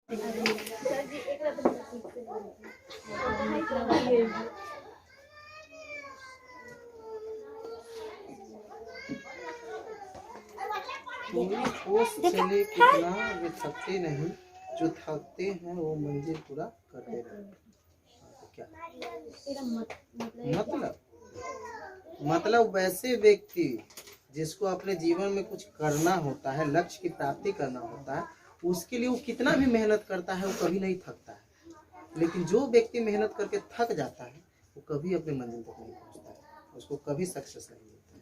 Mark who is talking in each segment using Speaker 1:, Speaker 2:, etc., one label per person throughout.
Speaker 1: पूरी ठोस चले कितना वे थकते नहीं, जो थकते हैं वो मंजिल पूरा करते रहते। क्या मतलब वैसे व्यक्ति जिसको अपने जीवन में कुछ करना होता है, लक्ष्य की प्राप्ति करना होता है, उसके लिए वो कितना भी मेहनत करता है वो कभी नहीं थकता है। लेकिन जो व्यक्ति मेहनत करके थक जाता है वो कभी अपने मंजिल तक नहीं पहुंचता है, उसको कभी सक्सेस नहीं मिलता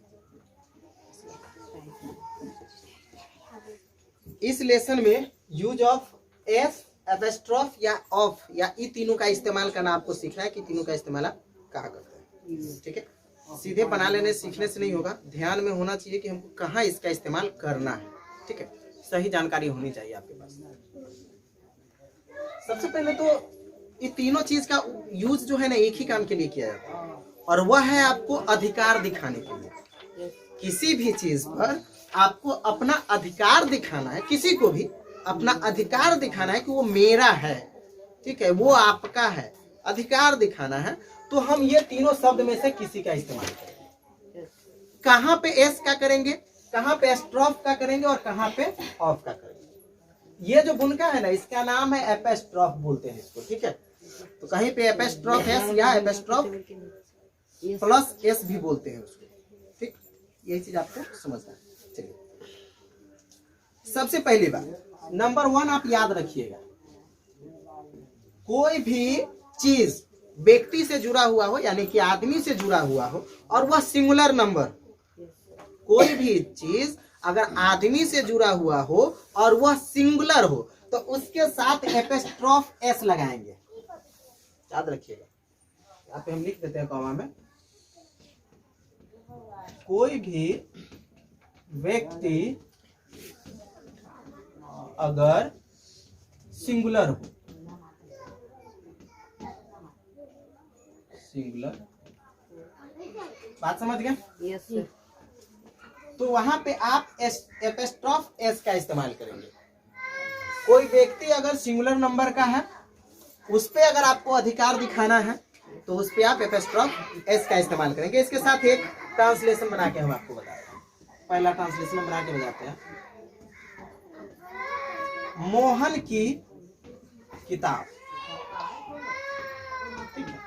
Speaker 1: है। इस लेसन में यूज ऑफ एस, एपोस्ट्रोफ या ऑफ या ई तीनों का इस्तेमाल करना आपको सीखना है कि तीनों का इस्तेमाल आप कहाँ करते हैं। ठीक है, सीधे बना लेने सीखने से नहीं होगा, ध्यान में होना चाहिए कि हमको कहाँ इसका इस्तेमाल करना है। ठीक है, सही जानकारी होनी चाहिए आपके पास। सबसे पहले तो ये तीनों चीज का यूज जो है ना एक ही काम के लिए किया जाता है, और वह है आपको अधिकार दिखाने के लिए। किसी भी चीज पर आपको अपना अधिकार दिखाना है, किसी को भी अपना अधिकार दिखाना है कि वो मेरा है, ठीक है, वो आपका है, अधिकार दिखाना है, तो हम ये तीनों शब्द में से किसी का इस्तेमाल करेंगे। कहाँ पे एस का करेंगे, कहाँ पे एस्ट्रॉफ का करेंगे और कहाँ पे ऑफ का करेंगे। ये जो बुनका है ना इसका नाम है एपोस्ट्रोफ बोलते हैं इसको। ठीक है, तो कहीं पे एपोस्ट्रोफ एस या एपोस्ट्रोफ प्लस एस भी बोलते हैं उसको। ठीक, यही चीज आपको समझना है। चलिए, सबसे पहली बात नंबर 1 आप याद रखिएगा, कोई भी चीज व्यक्ति से जुड़ा हुआ हो यानी कि आदमी से जुड़ा हुआ हो और वह सिंगुलर नंबर, कोई भी चीज अगर आदमी से जुड़ा हुआ हो और वह सिंगुलर हो तो उसके साथ एपोस्ट्रोफ एस लगाएंगे। याद रखिएगा, यहाँ पे हम लिख देते हैं कॉमा में, कोई भी व्यक्ति अगर सिंगुलर हो, सिंगुलर, बात समझ गए?
Speaker 2: Yes sir.
Speaker 1: तो वहां पे आप एपोस्ट्रोफ एस का इस्तेमाल करेंगे। कोई व्यक्ति अगर सिंगुलर नंबर का है, उस पे अगर आपको अधिकार दिखाना है तो उस पे आप एपोस्ट्रोफ एस का इस्तेमाल करेंगे। इसके साथ एक ट्रांसलेशन बना के हम आपको बताते हैं। पहला ट्रांसलेशन बना के बताते हैं, मोहन की किताब। ठीक है,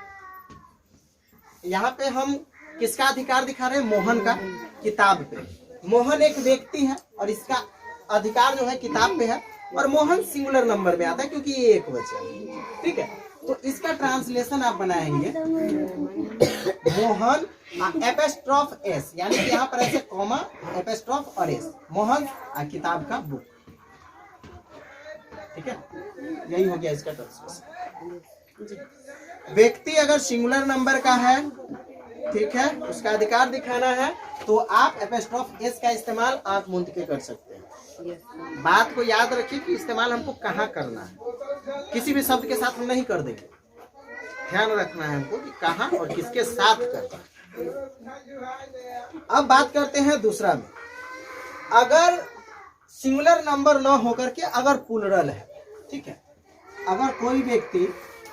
Speaker 1: यहाँ पे हम किसका अधिकार दिखा रहे हैं? मोहन का किताब पे। मोहन एक व्यक्ति है और इसका अधिकार जो है किताब पे है, और मोहन सिंगुलर नंबर में आता है क्योंकि ये एक वचन है। ठीक है, तो इसका ट्रांसलेशन आप बनाएंगे मोहन एपोस्ट्रोफ एस, यानी कि यहाँ पर ऐसे कॉमा एपोस्ट्रोफ और एस, मोहन किताब का बुक। ठीक है, यही हो गया इसका ट्रांसलेशन। व्यक्ति अगर सिंगुलर नंबर का है, ठीक है, उसका अधिकार दिखाना है तो आप एपोस्ट्रोफ एस का इस्तेमाल आंख मूंद के कर सकते हैं। बात को याद रखिए कि इस्तेमाल हमको कहाँ करना है, किसी भी शब्द के साथ हम नहीं कर देंगे, ध्यान रखना है हमको कि कहाँ और किसके साथ करना है। अब बात करते हैं दूसरा में, अगर सिंगुलर नंबर न होकर के अगर प्लूरल है, ठीक है, अगर कोई व्यक्ति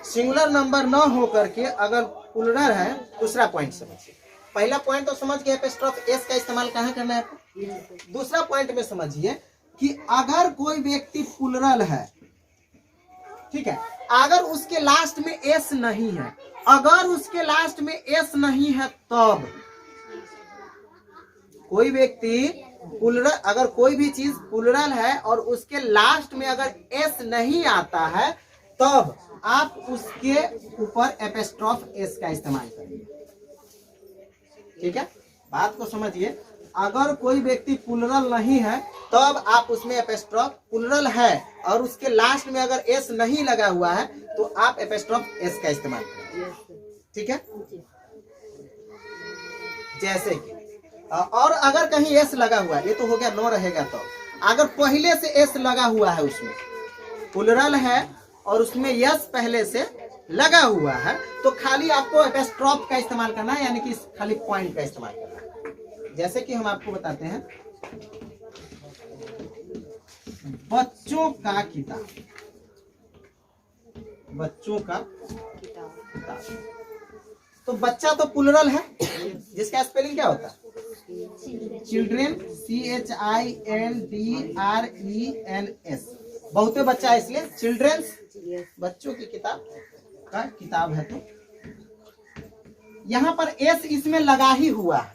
Speaker 1: सिंगुलर नंबर न होकर के अगर प्लूरल है, दूसरा पॉइंट समझिए। पहला पॉइंट तो समझ गए एपोस्ट्रोफ एस का इस्तेमाल कहाँ करना है आपको। दूसरा पॉइंट में समझिए कि अगर कोई व्यक्ति प्लूरल है, ठीक है, अगर उसके लास्ट में एस नहीं है, अगर उसके लास्ट में एस नहीं है तब कोई व्यक्ति प्लूरल, अगर कोई भी चीज प्लूरल है और उसके लास्ट में अगर एस नहीं आता है तब आप उसके ऊपर एपोस्ट्रोफ एस का इस्तेमाल करेंगे। ठीक है, बात को समझिए, अगर कोई व्यक्ति प्लूरल नहीं है तब आप उसमें एपोस्ट्रोफ, प्लूरल है और उसके लास्ट में अगर एस नहीं लगा हुआ है तो आप एपोस्ट्रोफ एस का इस्तेमाल करेंगे। ठीक है, जैसे कि और अगर कहीं एस लगा हुआ है, ये तो हो गया नो रहेगा, तो अगर पहले से एस लगा हुआ है, उसमें प्लूरल है और उसमें यस पहले से लगा हुआ है तो खाली आपको एपोस्ट्रोफ का इस्तेमाल करना है, यानी कि खाली पॉइंट का इस्तेमाल करना है। जैसे कि हम आपको बताते हैं, बच्चों का किताब, बच्चों का किताब। तो बच्चा तो प्लुरल है, जिसका स्पेलिंग क्या होता है? Children, CHILDRENS। बहुते बच्चा है इसलिए चिल्ड्रेन्स, बच्चों की किताब का किताब है। तो यहाँ पर एस इसमें लगा ही हुआ है,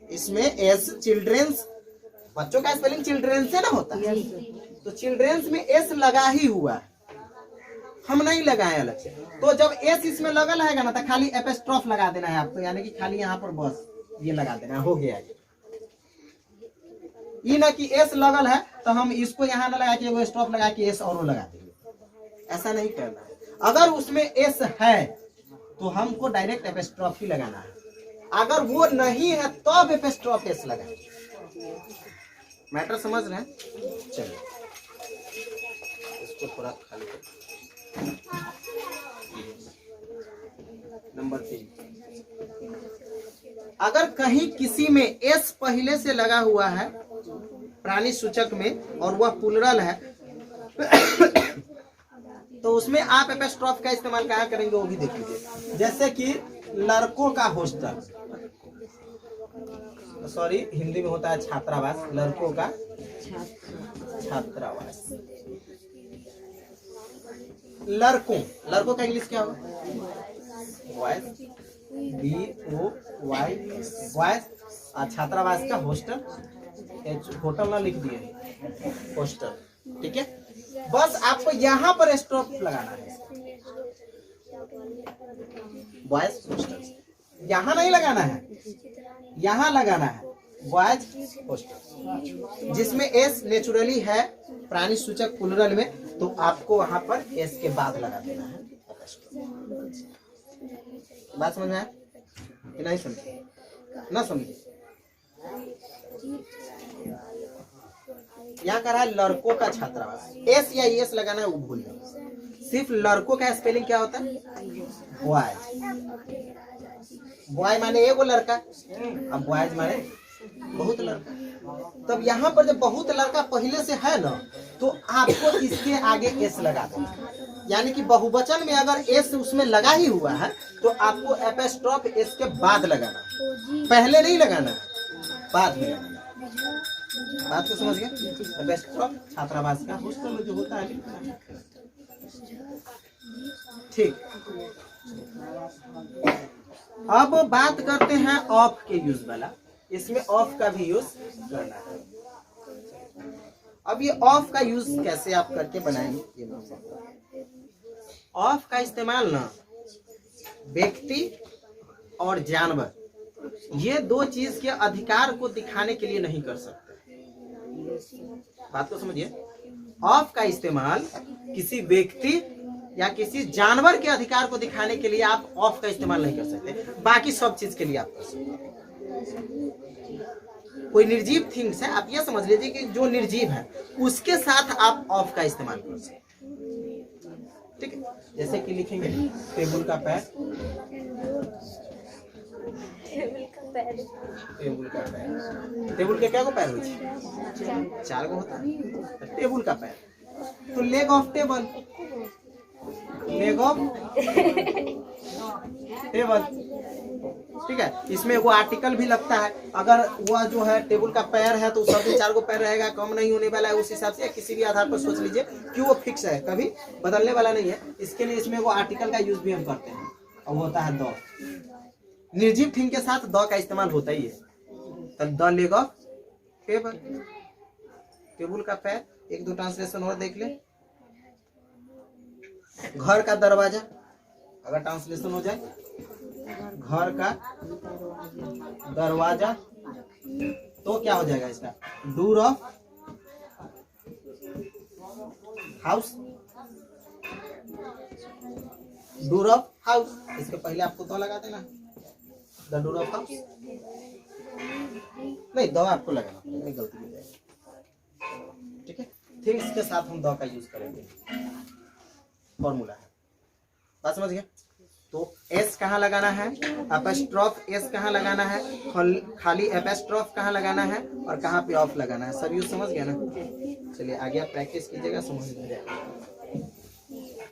Speaker 1: इसमें एस चिल्ड्रेन्स, बच्चों का स्पेलिंग चिल्ड्रेन से ना होता है, तो चिल्ड्रेन्स में एस लगा ही हुआ है, हम नहीं लगाए अलग से। तो जब एस इसमें लगा रहेगा ना तो खाली एपिस्ट्रॉफ लगा देना है आपको, यानी कि खाली यहाँ पर बस ये लगा देना, हो गया ये ना कि एस लगल है तो हम इसको यहाँ ना लगा के वो स्टॉप लगा के एस और वो लगा देंगे, ऐसा नहीं करना है। अगर उसमें एस है तो हमको डायरेक्ट एपिस्ट्रॉफ ही लगाना है, अगर वो नहीं है तब एपिस्ट्रॉफ एस लगाए। मैटर समझ रहे हैं? चलिए इसको थोड़ा खाली कर। नंबर 3, अगर कहीं किसी में एस पहले से लगा हुआ है प्राणी सूचक में और वह प्लुरल है तो उसमें आप एपिस्ट्रॉफ का इस्तेमाल कहाँ करेंगे वो भी देख लीजिए। जैसे कि लड़कों का हॉस्टल, सॉरी हिंदी में होता है छात्रावास, लड़कों का छात्रावास। लड़कों का इंग्लिश क्या होगा? Boys, BOYS, boys. छात्रावास का हॉस्टल, होटल ना लिख दिए, हॉस्टल, ठीक है। बस आपको यहाँ पर स्टॉप लगाना है, बॉयज हॉस्टल, यहाँ नहीं लगाना है, यहाँ लगाना है बॉयज हॉस्टल, जिसमें एस नेचुरली है प्राणी सूचक प्लुरल में, तो आपको वहां पर एस के बाद लगा देना है। बात समझ में आया कि नहीं? समझे ना? समझे? यहाँ कर रहा है लड़कों का छात्रावास, एस या एस लगाना है वो भूल जाओ। सिर्फ लड़कों का स्पेलिंग क्या होता है? बॉय। बॉय माने एगो लड़का, अब बॉयज माने बहुत लड़का। तब यहाँ पर जब बहुत लड़का पहले से है ना तो आपको इसके आगे एस लगा देना, यानी कि बहुवचन में अगर एस उसमें लगा ही हुआ है तो आपको एपिस्ट्रॉफ एस के बाद लगाना, पहले नहीं लगाना, बाद में लगाना। बात को समझ गए? एपिस्ट्रॉफ छात्रावास का हॉस्टल में जो होता है, ठीक। अब बात करते हैं ऑफ के यूज वाला, इसमें ऑफ का भी यूज करना है। अब ये ऑफ का यूज कैसे आप करके बनाएंगे? ऑफ का इस्तेमाल ना व्यक्ति और जानवर, ये दो चीज के अधिकार को दिखाने के लिए नहीं कर सकते। बात को समझिए, ऑफ का इस्तेमाल किसी व्यक्ति या किसी जानवर के अधिकार को दिखाने के लिए आप ऑफ का इस्तेमाल नहीं कर सकते, बाकी सब चीज के लिए आप कर सकते। कोई निर्जीव थिंग्स है, आप ये समझ लीजिए कि जो निर्जीव है उसके साथ आप ऑफ का इस्तेमाल कर सकते, ठीक है। जैसे कि लिखेंगे टेबल का पैर, टेबल का पैर, टेबल के क्या को पैर होती है? 4 गो होता है, टेबल का पैर। तो leg of table, leg of table, ठीक है। इसमें वो आर्टिकल भी लगता है, अगर वह जो है टेबल का पैर है तो सब 4 गो पैर रहेगा, कम नहीं होने वाला है उस हिसाब से, किसी भी आधार पर सोच लीजिए कि वो फिक्स है, कभी बदलने वाला नहीं है। इसके लिए इसमें वो आर्टिकल का यूज भी हम करते हैं, और वो होता है द। निर्जीव थिंग के साथ द का इस्तेमाल होता ही है। तो the leg of table, table का पैर। 1-2 ट्रांसलेशन और देख ले। घर का दरवाजा, अगर ट्रांसलेशन हो जाए, घर का दरवाजा, तो क्या हो जाएगा इसका? Door of house, door of house. इसके पहले आपको तो लगा देना, द डोर ऑफ हाउस। नहीं, दो आपको लगाना, नहीं गलती हो जाएगी, ठीक है। थिंग्स के साथ हम दो का यूज करेंगे, फॉर्मूला है। बात समझ गए? तो एस कहाँ लगाना है, एपिस्ट्रॉफ एस कहाँ लगाना है, खाली एपिस्ट्रॉफ कहाँ लगाना है, और कहाँ पे ऑफ लगाना है, सब यूज समझ गया ना। चलिए आगे आप प्रैक्टिस कीजिएगा, समझ में जाएगा।